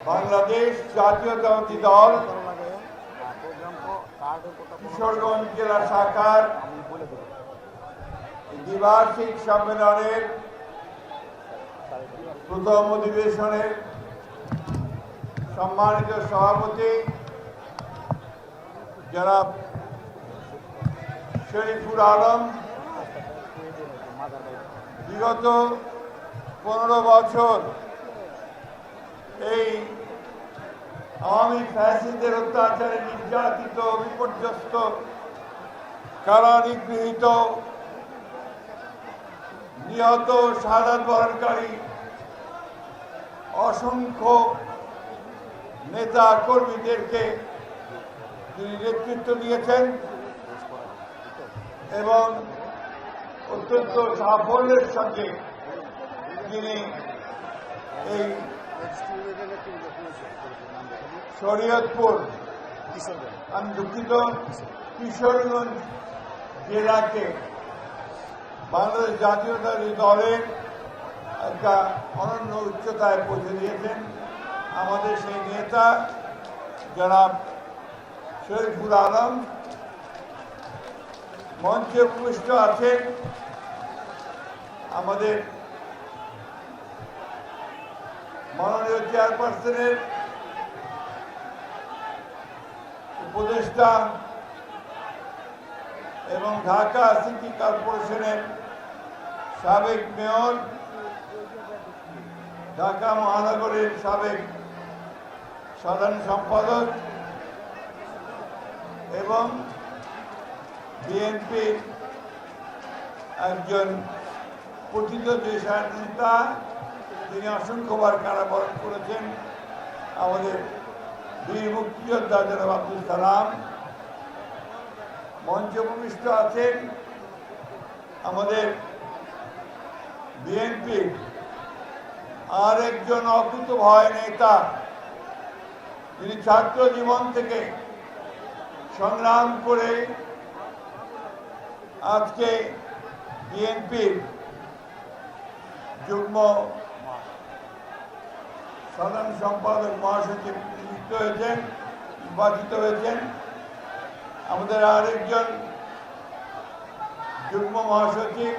বাংলাদেশ জাতীয়তাবাদী দল কিশোরগঞ্জ জেলা শাখার দ্বিবার্ষিক সম্মেলনের প্রথম অধিবেশনের সম্মানিত সভাপতি জনাব শরীফুল আলম বিগত 15 বছর এই আওয়ামী ফ্যাসিস্টদের অত্যাচারে নির্যাতিত বিপর্যস্ত কারানিগৃহীত নিহত শাহাদাত বরণকারী অসংখ্য নেতা কর্মীদেরকে তিনি নেতৃত্ব দিয়েছেন এবং অত্যন্ত সাফল্যের সঙ্গে তিনি এই শরীয়তপুর আমি দুঃখিত কিশোরগঞ্জ জেলাকে বাংলাদেশ জাতীয়তাবাদী দলের একটা অনন্য উচ্চতায় পৌঁছে দিয়েছেন আমাদের সেই নেতা জনাব শরীফুল আলম। মঞ্চে উপবিষ্ট আছেন আমাদের মাননীয় চেয়ারপারসনের উপদেষ্টা এবং ঢাকা সিটি কর্পোরেশনের সাবেক মেয়র, ঢাকা মহানগরের সাবেক সাধারণ সম্পাদক এবং বিএনপির একজন পতিত দেশের নেতা, তিনি অসংখ্যবার কারাবরণ করেছেন, আমাদের বীর মুক্তিযোদ্ধা জনাব আব্দুল সালাম। মঞ্চে উপবিষ্ট আছেন আমাদের বিএনপির আর একজন অকুতভয় নেতা, যিনি ছাত্র জীবন থেকে সংগ্রাম করে আজকে বিএনপির যুগ্ম সাধারণ সম্পাদক মহাসচিব নিযুক্ত হয়েছেন, নির্বাচিত হয়েছেন। আমাদের আরেকজন যুগ্ম মহাসচিব,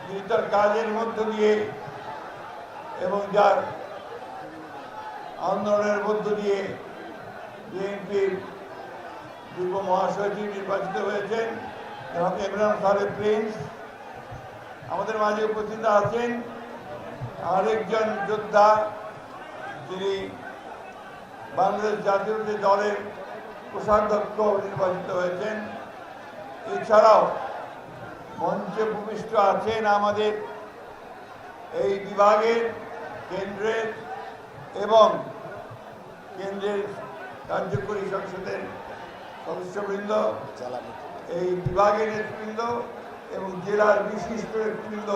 যিনি তার কাজের মধ্য দিয়ে এবং যার আন্দোলনের মধ্য দিয়ে বিএনপির যুগ্ম মহাসচিব নির্বাচিত হয়েছেন ইমরান খালেদ প্রিন্স। আমাদের মাঝে উপস্থিত আছেন আরেকজন যোদ্ধা, যিনি বাংলাদেশ জাতীয়তাবাদী দলের কোষাধ্যক্ষ নির্বাচিত হয়েছেন। এছাড়াও মঞ্চে উপবিষ্ট আছেন আমাদের এই বিভাগের কেন্দ্রের এবং কেন্দ্রের কার্যকরী সংসদের সদস্যবৃন্দ, এই বিভাগের নেতৃবৃন্দ এবং জেলার বিশিষ্ট নেতৃবৃন্দ,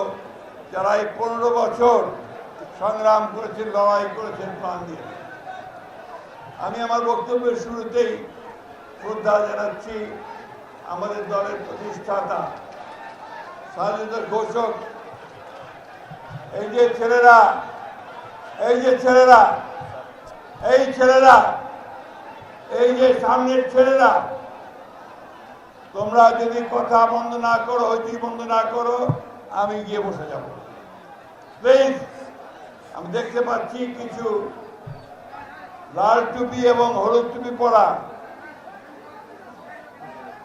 যারা এই 15 বছর সংগ্রাম করেছেন, লড়াই করেছেন প্রাণ দিয়ে। আমি আমার বক্তব্যের শুরুতেই শ্রদ্ধা জানাচ্ছি আমাদের দলের প্রতিষ্ঠাতা, স্বাধীনতার ঘোষক, এই যে ছেলেরা এই যে সামনের ছেলেরা, তোমরা যদি কথা বন্ধ না করো, হইচই বন্ধ না করো, আমি গিয়ে বসে যাব প্লিজ। আমি দেখতে পাচ্ছি কিছু লাল টুপি এবং হলুদ টুপি পরা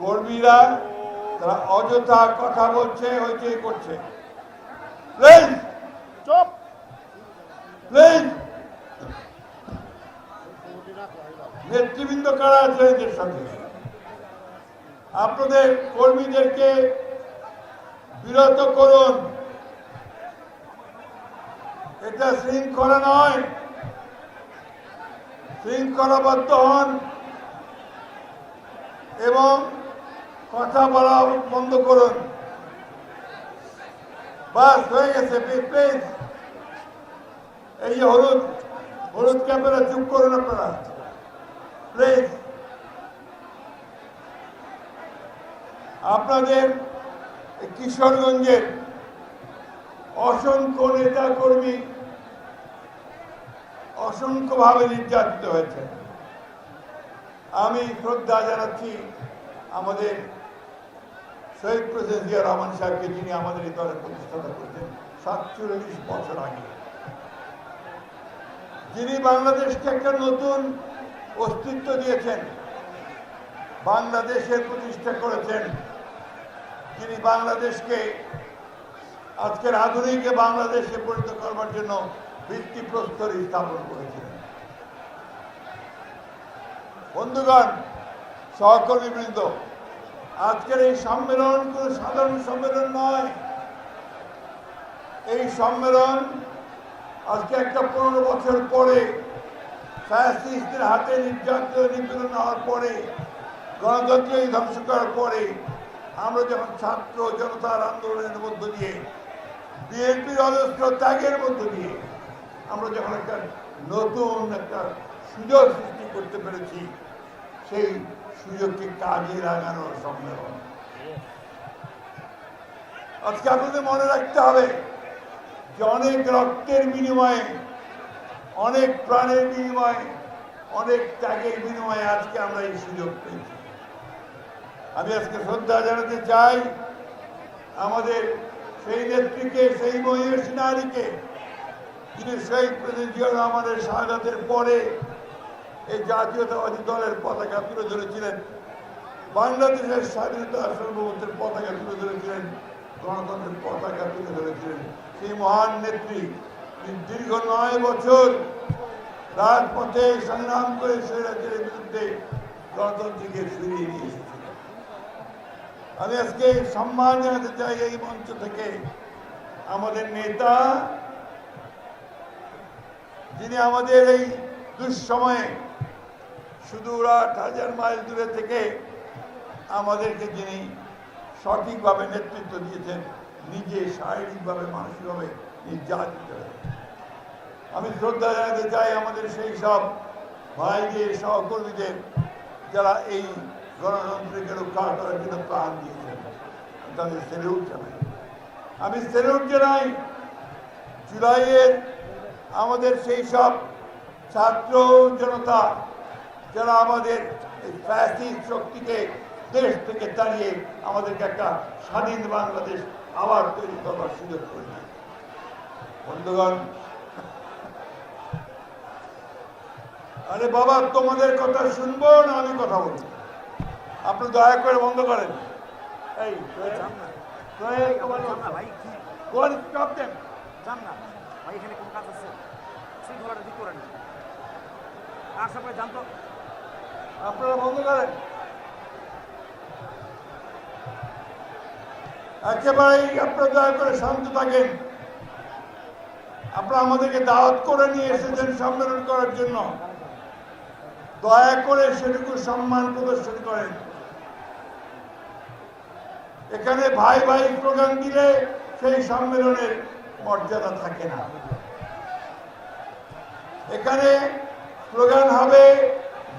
কর্মীরা, তারা অযথা কথা বলছে, হইচই করছে। প্লিজ চুপ, প্লিজ। নেতৃবৃন্দ কারা আছে এদের সঙ্গে? আপনাদের কর্মীদেরকে বিরত করুন, এটা শৃঙ্খলা নয়। শৃঙ্খলাবদ্ধ হন এবং কথা বলা বন্ধ করুন। বাস হয়ে গেছে, প্লিজ। এই যে হলুদ ক্যামেরা, চুপ করুন আপনারা প্লিজ। আপনাদের কিশোরগঞ্জের অসংখ্য নেতা কর্মী অসংখ্যভাবে নির্যাতিত হয়েছে। আমি শ্রদ্ধা জানাচ্ছি আমাদের শহীদ প্রেসিডেন্ট জিয়া রহমান সাহেবকে, যিনি আমাদের এই দলের প্রতিষ্ঠাতা করেছেন 47 বছর আগে, যিনি বাংলাদেশকে একটা নতুন অস্তিত্ব দিয়েছেন, বাংলাদেশের প্রতিষ্ঠা করেছেন, যিনি বাংলাদেশকে আজকের আধুনিক বাংলাদেশে পরিণত করবার জন্য ভিত্তিপ্রস্তর স্থাপন করেছিলেন। বন্ধুগণ, সহকর্মীবৃন্দ, আজকের এই সম্মেলন কোন সাধারণ সম্মেলন নয়। এই সম্মেলন আজকে একটা 15 বছর পরে, ফ্যাসিস্টদের হাতে নিপীড়ন হওয়ার পরে, গণতন্ত্র ধ্বংস করার পরে, আমরা যখন ছাত্র জনতার আন্দোলনের মধ্য দিয়ে, বিএনপির অজস্র ত্যাগের মধ্য দিয়ে আমরা যখন একটা নতুন একটা সুযোগ সৃষ্টি করতে পেরেছি, সেই সুযোগকে কাজে লাগানোর সম্মেলন। আজকে আপনাদের মনে রাখতে হবে যে অনেক রক্তের বিনিময়ে, অনেক প্রাণের বিনিময়ে, অনেক ত্যাগের বিনিময়ে আজকে আমরা এই সুযোগ পেয়েছি। আমি আজকে শ্রদ্ধা জানাতে চাই আমাদের সেই নেত্রীকে, সেই মহিষী নারীকে, যিনি শহীদ প্রেসিডেন্ট জিয়া রহমানের শাহাদাতের পরে এই জাতীয়তাবাদী দলের পতাকা তুলে ধরেছিলেন, বাংলাদেশের স্বাধীনতা সার্বভৌমত্বের পতাকা তুলে ধরেছিলেন, গণতন্ত্রের পতাকা তুলে ধরেছিলেন। সেই মহান নেত্রী দীর্ঘ 9 বছর রাজপথে সংগ্রাম করে স্বৈরাচারের বিরুদ্ধে গণতন্ত্রকে ফিরিয়ে নিয়ে এসেছিলেন। আমি আজকে সম্মান জানাতে চাই এই মঞ্চ থেকে আমাদের নেতা, যিনি আমাদের এই দুঃসময়ে সুদূর 8,000 মাইল দূরে থেকে আমাদেরকে যিনি সঠিকভাবে নেতৃত্ব দিয়েছেন, নিজে শারীরিকভাবে মানসিকভাবে নির্যাতিত হয়েছে। আমি শ্রদ্ধা জানাতে চাই আমাদের সেই সব ভাইদের, সহকর্মীদের যারা এই গণতন্ত্রকে রক্ষা করার জন্য প্রাণ দিয়েছেন, তাদের স্যালুট জানাই। আমি স্যালুট জানাই জুলাইয়ের আমাদের সেই সব ছাত্র জনতা যারা আমাদের এই ফ্যাসিস্ট শক্তিকে দেশ থেকে তাড়িয়ে আমাদেরকে একটা স্বাধীন বাংলাদেশ আবার তৈরি করবার সুযোগ করে দিয়েছে। বন্ধুগণ, আরে বাবা, তোমাদের কথা শুনবো না আমি কথা বলবো? আপনি দয়া করে বন্ধ করেন। এই আপনারা বন্ধ করেন। একেবারেই আপনারা দয়া করে শান্ত থাকেন। আপনারা আমাদেরকে দাওয়াত করে নিয়ে এসেছেন সম্মেলন করার জন্য, দয়া করে সেটুকু সম্মান প্রদর্শন করেন। এখানে ভাই ভাই স্লোগান দিলে সেই সম্মেলনের মর্যাদা থাকে না। এখানে স্লোগান হবে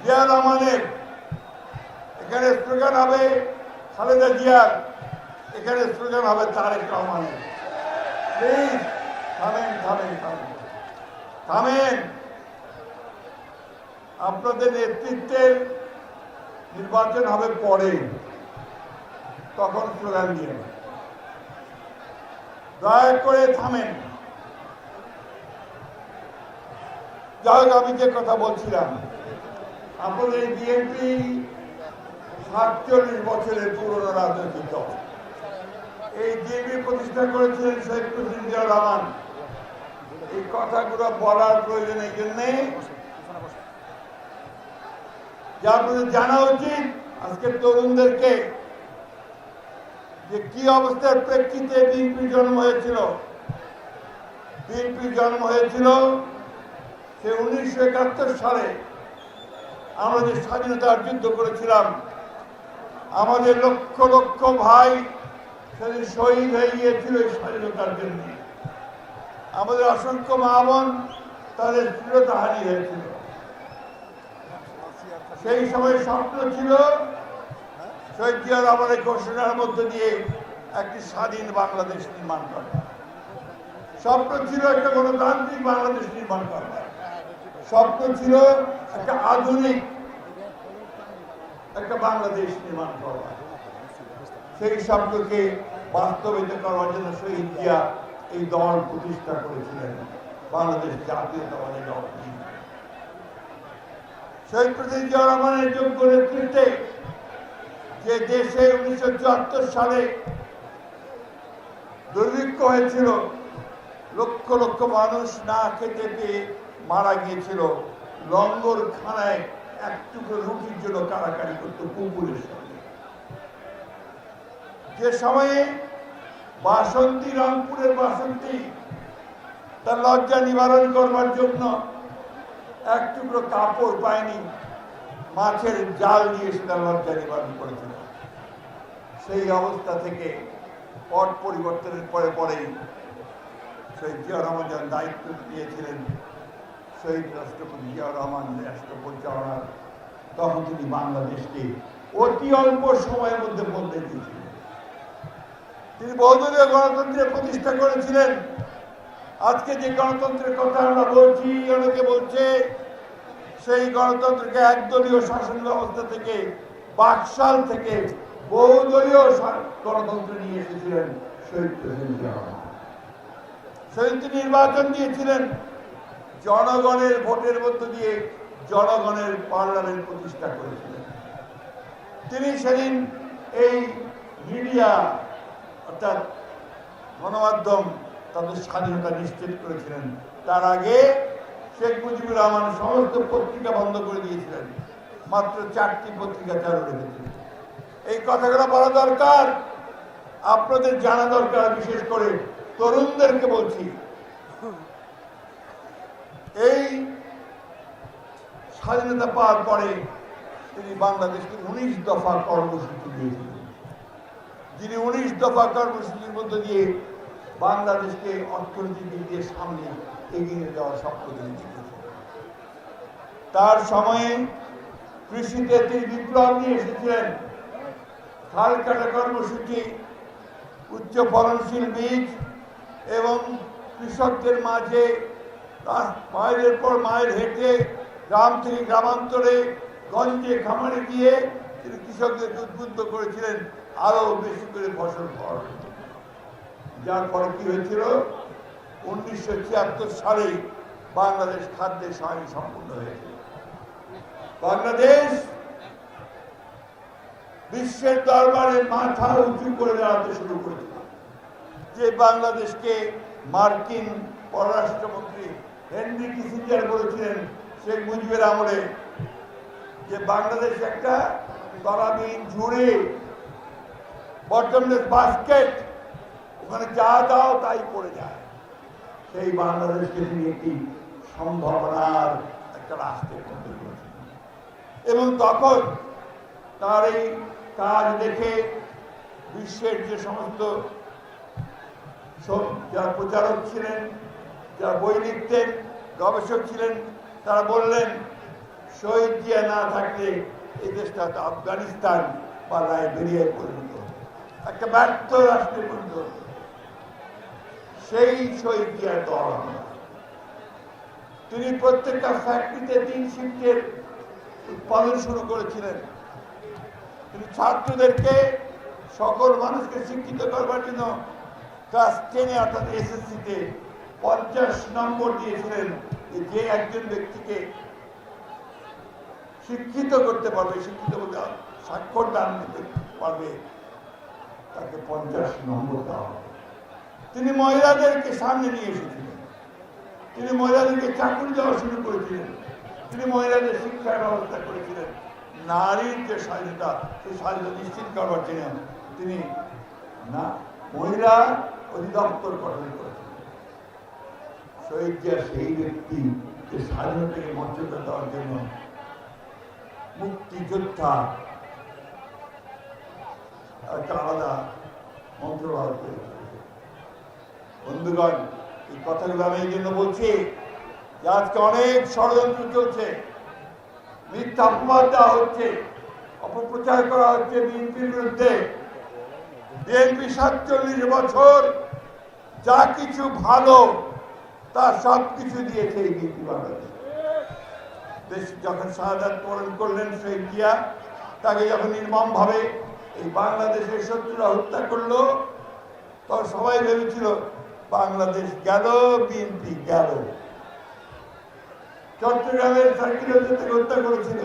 জিয়া রহমানের, এখানে স্লোগান হবে খালেদা জিয়ার, এখানে স্লোগান হবে তারেক রহমানের। প্লিজ থামেন, থামেন, থামেন, থামেন। আপনাদের নেতৃত্বের নির্বাচন হবে পরে, তখন স্লোগান দিয়ে। দয়া করে থামেন। যাই হোক, আমি যে কথা বলছিলাম, আপনাদের বিএনপি 47 বছরের পুরনো রাজনৈতিক দল। এই বিএনপি প্রতিষ্ঠা করেছিলেন শহীদ প্রেসিডেন্ট জিয়া রহমান। এই কথাগুলো বলার প্রয়োজন এই জন্যে যে আপনাদের জানা উচিত আজকের তরুণদেরকে যে কি অবস্থার প্রেক্ষিতে বিএনপি জন্ম হয়েছিল। বিএনপি জন্ম হয়েছিল সে 1971 সালে আমরা যে স্বাধীনতার যুদ্ধ করেছিলাম, আমাদের লক্ষ লক্ষ ভাই সেদিন শহীদ হয়ে গিয়েছিল এই স্বাধীনতার জন্য। আমাদের অসংখ্য মা বোন তাদের প্রিয়তাহানি হয়েছিল। সেই সময় স্বপ্ন ছিল শহীদ জিয়া রহমানের ঘোষণার মধ্য দিয়ে একটি স্বাধীন বাংলাদেশ নির্মাণ করা। স্বপ্ন ছিল একটা গণতান্ত্রিক বাংলাদেশ নির্মাণ করা। স্বপ্ন ছিল একটা আধুনিক একটা বাংলাদেশ নির্মাণ করা। সেই স্বপ্নকে বাস্তবায়িত করার জন্য শহীদ জিয়া এই দল প্রতিষ্ঠা করেছিলেন, বাংলাদেশ জাতীয়তাবাদী দল। শহীদ প্রেসিডেন্ট জিয়া রহমানের যোগ্য নেতৃত্বে যে দেশে 1974 সালে দুর্ভিক্ষ হয়েছিল, লক্ষ লক্ষ মানুষ না খেতে পেয়ে মারা গিয়েছিল, লঙ্গরখানায় এক টুকরো রুটির জন্য কারাকারি করত কুকুরের সঙ্গে। যে সময়ে বাসন্তী, রংপুরের বাসন্তী তার লজ্জা নিবারণ করবার জন্য এক টুকরো কাপড় পায়নি, মাছের জাল দিয়ে সেটা লজ্জা নিবারণ করেছিল। সেই অবস্থা থেকে পট পরিবর্তনের পরেই শহীদ জিয়াউর রহমান যখন দায়িত্ব নিয়েছিলেন, শহীদ রাষ্ট্রপতি জিয়াউর রহমান রাষ্ট্র পরিচালনার, তখন তিনি বাংলাদেশকে অতি অল্প সময়ের মধ্যে বদলে দিয়েছিলেন। তিনি বহুদলীয় গণতন্ত্রের প্রতিষ্ঠা করেছিলেন। আজকে যে গণতন্ত্রের কথা আমরা বলছি, অনেকে বলছে সেই গণতন্ত্রকে একদলীয় শাসন ব্যবস্থা থেকে, বাকশাল থেকে বহুদলীয় গণতন্ত্র নিয়ে এসেছিলেন শহীদ প্রেসিডেন্ট জিয়া রহমান। শহীদ নির্বাচন দিয়েছিলেন, জনগণের ভোটের মধ্য দিয়ে জনগণের পার্লামেন্ট প্রতিষ্ঠা করেছিলেন। তিনি সেদিন এই মিডিয়া অর্থাৎ গণমাধ্যম তাদের স্বাধীনতা নিশ্চিত করেছিলেন। তার আগে শেখ মুজিবুর রহমান সমস্ত পত্রিকা বন্ধ করে দিয়েছিলেন, মাত্র 4টি পত্রিকা চালু রেখেছিলেন। এই কথাগুলো বলা দরকার, আপনাদের জানা দরকার। বিশেষ করে তরুণদেরকে বলছি, এই স্বাধীনতা পাওয়ার পরে তিনি বাংলাদেশকে 19 দফা কর্মসূচি দিয়েছিলেন। যিনি 19 দফা কর্মসূচির মধ্য দিয়ে বাংলাদেশকে অর্থনৈতিক দিক দিয়ে সামনে এগিয়ে যাওয়ার স্বপ্ন তিনি দেখেছেন। তার সময়ে কৃষিতে তিনি বিপ্লব নিয়ে এসেছিলেন। খাল কাটা কর্মসূচি, উচ্চ ফলনশীল বীজ এবং কৃষকদের মাঝে মাইলের পর মাইল হেঁটে গ্রাম থেকে গ্রামান্তরে, গঞ্জে, খামারে গিয়ে তিনি কৃষকদেরকে উদ্বুদ্ধ করেছিলেন আরো বেশি করে ফসল ফলার। যার ফলে কি হয়েছিল, 1976 সালে বাংলাদেশ খাদ্যে স্বয়ংসম্পূর্ণ হয়েছিল। বাংলাদেশ বিশ্বের দরবারে মাথা উঁচু করে দাঁড়াতে শুরু করেছিল। যে বাংলাদেশকে মার্কিন পররাষ্ট্রমন্ত্রী হেনরি কিসিঞ্জার বলেছিলেন শেখ মুজিবের আমলে, যে বাংলাদেশ একটা তলাবিহীন ঝুড়ি, বটমলেস বাস্কেট, ওখানে যা দাও তাই পড়ে যায়। সেই বাংলাদেশকে তিনি একটি সম্ভাবনার একটা রাস্তায় পৌঁছে করেছেন। এবং তখন তার এই কাজ দেখে বিশ্বের যে সমস্ত যারা প্রচারক ছিলেন, যারা বই লিখতেন, গবেষক ছিলেন, তারা বললেন শহীদ জিয়া না থাকলে এই দেশটা হয়তো আফগানিস্তান বা লাইবেরিয়ায় পরিণত হতো, একটা ব্যর্থ রাষ্ট্রে পরিণত হতো। সেই শহীদ জিয়ার দল আমরা। তিনি প্রত্যেকটা ফ্যাক্টরিতে 3 শিফটের উৎপাদন শুরু করেছিলেন। তিনি ছাত্রদেরকে, সকল মানুষকে শিক্ষিত করবার জন্য ক্লাস 10-এ অর্থাৎ SSC-তে 50 নম্বর দিয়েছিলেন। যে একজন ব্যক্তিকে শিক্ষিত করতে পারবে, শিক্ষিত বলতে স্বাক্ষর দান করতে পারবে, তাকে 50 নম্বর দেওয়া হবে। তিনি মহিলাদেরকে সামনে নিয়ে এসেছিলেন। তিনি মহিলাদেরকে চাকরি দেওয়া শুরু করেছিলেন। তিনি মহিলাদের শিক্ষার ব্যবস্থা করেছিলেন। নারীর যে স্বাধীনতা, সেই স্বাধীনতা নিশ্চিত করবার জন্য তিনি মহিলা অধিদপ্তর গঠন করেছিলেন। শহীদ জিয়া সেই ব্যক্তি যে স্বাধীনতাকে মর্যাদা দেওয়ার জন্য মুক্তিযোদ্ধা একটা আলাদা মন্ত্রণালয় তৈরি করেছে। বন্ধুগণ, এই কথাগুলো আমি এই জন্য বলছি যে আজকে অনেক ষড়যন্ত্র চলছে, মিথ্যা অপবাদ দেওয়া হচ্ছে, অপপ্রচার করা হচ্ছে বিএনপির বিরুদ্ধে। বিএনপি 47 বছর যা কিছু ভালো তা সব কিছু দিয়েছে এই বিএনপি বাংলাদেশ। দেশ যখন শাহাদাত বরণ করলেন শহীদ জিয়া, তাকে যখন নির্মমভাবে এই বাংলাদেশের শত্রুরা হত্যা করলো, তখন সবাই ভেবেছিল বাংলাদেশ গেল, বিএনপি গেল। চট্টগ্রামের সার্কিলের থেকে হত্যা করেছিল,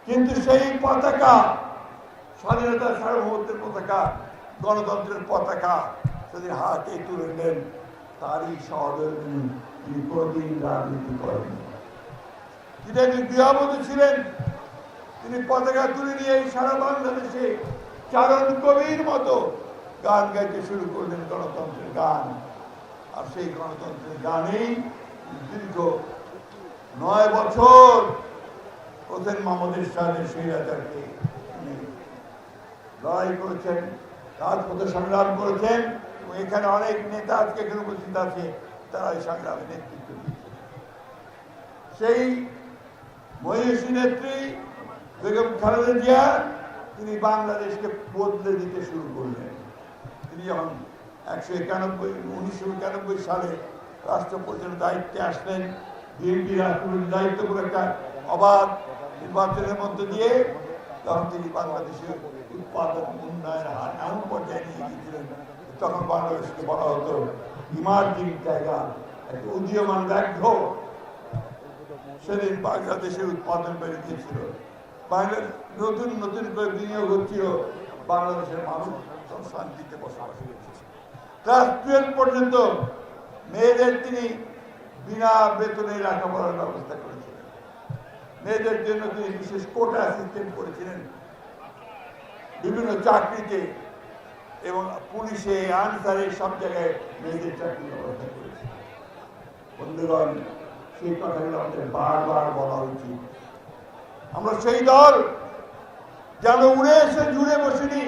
কিন্তু সেই পতাকা, স্বাধীনতার সার্বভৌমত্বের পতাকা, গণতন্ত্রের পতাকা সেদিন হাতে তুলে নেন তারই সহযোগী। তিনি কোনদিন রাজনীতি করেন, তিনি গৃহবধূ ছিলেন। তিনি পতাকা তুলে নিয়ে সারা বাংলাদেশে চারণ কবির মতো গান গাইতে শুরু করলেন, গণতন্ত্রের গান। আর সেই গণতন্ত্রের গানেই দীর্ঘ 9 বছর হোসেন মোহাম্মদের সাথে স্বৈরাচারকে তিনি লড়াই করেছেন, রাজপথে সংগ্রাম করেছেন। এবং এখানে অনেক নেতা আজকে এখানে উপস্থিত আছে, তারা এই সংগ্রামে নেতৃত্ব দিয়েছে। সেই মহিষী নেত্রী বেগম খালেদা জিয়া তিনি বাংলাদেশকে বদলে দিতে শুরু করলেন। তিনি যখন 1991 সালে রাষ্ট্র পরিচালনার দায়িত্বে আসলেন, বিএনপি রাষ্ট্রপতির দায়িত্ব করে একটা অবাধ নির্বাচনের মধ্য দিয়ে, তখন তিনি বাংলাদেশের উৎপাদন উন্নয়নের হার এমন পর্যায়ে নিয়ে গিয়েছিলেন, তখন বাংলাদেশকে বলা হতো ইমার্জিং জায়গা, একটা উদীয়মান ব্যাঘ্র। সেদিন বাংলাদেশের উৎপাদন বেড়ে গিয়েছিল, বাংলাদেশ নতুন নতুন করে বিনিয়োগ হচ্ছিল, বাংলাদেশের মানুষ শান্তিতে বসবাস করছে। ক্লাস 12 পর্যন্ত মেয়েদের তিনি বিনা বেতনে লেখাপড়ার ব্যবস্থা করেছিলেন। মেয়েদের জন্য তিনি বিশেষ কোটা সিস্টেম করেছিলেন বিভিন্ন চাকরিতে, এবং পুলিশে, আনসারে সব জায়গায় মেয়েদের চাকরির ব্যবস্থা করেছিলেন। বন্ধুগণ, সেই কথাগুলো আমাদের বারবার বলা উচিত। আমরা সেই দল যেন উড়ে এসে জুড়ে বসিনি,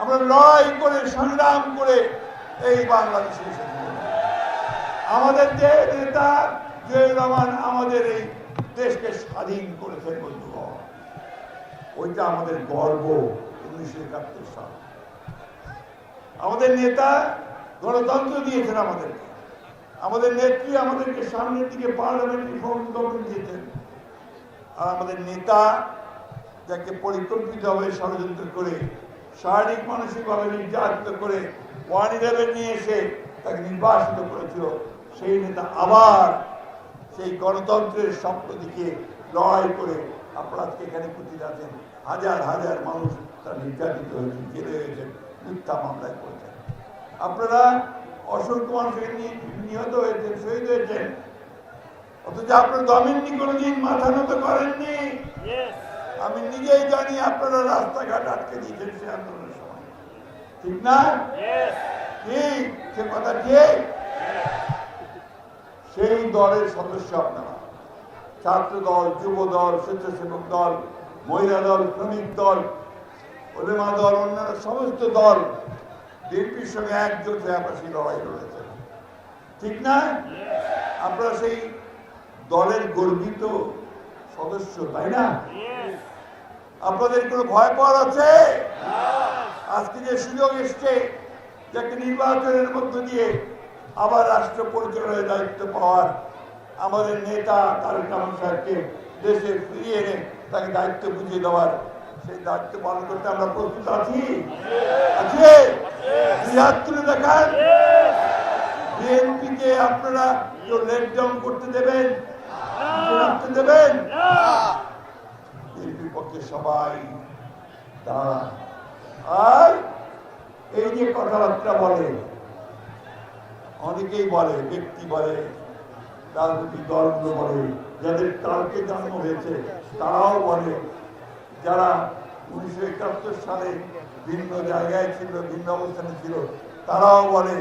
আমরা লড়াই করে সংগ্রাম করে এই বাংলাদেশে এসেছি। আমাদের যে নেতা জিয়াউর রহমান আমাদের এই দেশকে স্বাধীন করেছেন বন্ধুগণ, ওইটা আমাদের গর্ব। 1971 সাল আমাদের নেতা গণতন্ত্র দিয়েছেন আমাদেরকে, আমাদের নেত্রী আমাদেরকে সামনের দিকে পার্লামেন্টারি গভর্নমেন্ট দিয়েছেন। আর আমাদের নেতা যাকে পরিকল্পিতভাবে ষড়যন্ত্র করে, শারীরিক মানসিকভাবে নির্যাতিত করে 111 নিয়ে এসে তাকে নির্বাসিত করেছিল, সেই নেতা আবার সেই গণতন্ত্রের স্বপ্ন দিকে লড়াই করে আপনারা আজকে এখানে উপস্থিত আছেন। হাজার হাজার মানুষ তারা নির্যাতিত হয়েছেন, জেলে হয়েছেন, মিথ্যা মামলায় করেছেন। আপনারা অসংখ্য মানুষ নিহত হয়েছেন, শহীদ হয়েছেন, অথচ আপনার দমেননি কোনোদিন মাথা নত করেননি। আমি নিজেই জানি আপনারা রাস্তাঘাট আটকে দিয়েছেন সে আন্দোলনের সময়, ঠিক না? ঠিক, সে কথা ঠিক। সেই দলের সদস্য আপনারা, ছাত্র দল, যুব দল, স্বেচ্ছাসেবক দল, মহিলা দল, শ্রমিক দল, ওলেমা দল, অন্যান্য সমস্ত দল বিএনপির সঙ্গে একজোট হয়ে আপনারা সেই লড়াই লড়েছেন, ঠিক না? আপনারা সেই দলের গর্বিত সদস্য, তাই না? আপনাদের কোনো ভয় পাওয়ার আছে? আজকে যে সুযোগ এসছে যে একটা নির্বাচনের মধ্য দিয়ে আবার রাষ্ট্র পরিচালনার দায়িত্ব পাওয়ার, আমাদের নেতা তারেক রহমান সাহেবকে দেশে ফিরিয়ে এনে তাকে দায়িত্ব বুঝিয়ে দেওয়ার, সেই দায়িত্ব পালন করতে আমরা প্রস্তুত আছি। আছে? হাত তুলে দেখান। বিএনপিকে আপনারা কেউ লেট ডাউন করতে দেবেন, রাখতে দেবেন? বিএনপির পক্ষে সবাই তারা। আর এই যে কথাবার্তা বলে, অনেকেই বলে, ব্যক্তি বলে, রাজনৈতিক দলগুলো বলে, যাদের কালকে জন্ম হয়েছে তারাও বলে, যারা 1971 সালে ভিন্ন জায়গায় ছিল, ভিন্ন অবস্থানে ছিল, তারাও বলে।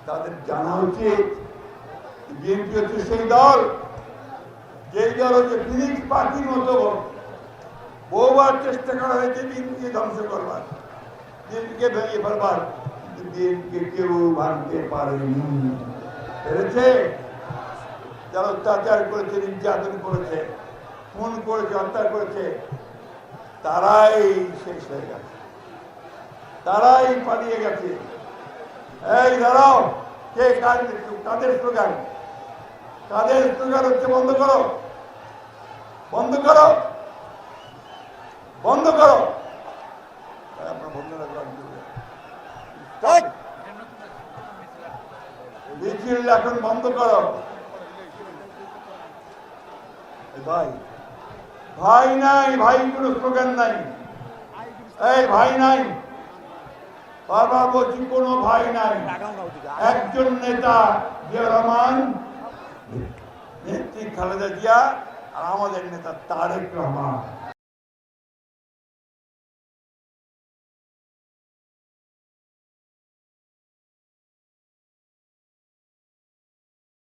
তাদের জানা উচিত বিএনপি হচ্ছে সেই দল, যেই দল হচ্ছে ফিনিক্স পাখির মতো বহুবার চেষ্টা করা হয়েছে বিএনপিকে ধ্বংস করবার, বিএনপিকে ভেঙে ফেলবার, কিন্তু বিএনপিকে কেউ ভাঙতে পারেনি। পেরেছে? যারা অত্যাচার করেছে, নির্যাতন করেছে, খুন করেছে, হত্যা করেছে, তারাই শেষ হয়ে গেছে, তারাই পালিয়ে গেছে। এই দাঁড়াও, কে কাদের স্লোগান? কাদের স্লোগান হচ্ছে বন্ধ করো, বন্ধ করো, বন্ধ করো। আপনার বন্ধ রাখবেন, মিছিল এখন বন্ধ করো। ভাই ভাই নাই, ভাই কোনো স্লোগান নাই, এই ভাই নাই, বারবার বলছি কোনো ভাই নাই। একজন নেতা জিয়া রহমান, নেত্রী খালেদা জিয়া, আর আমাদের নেতা তারেক রহমান।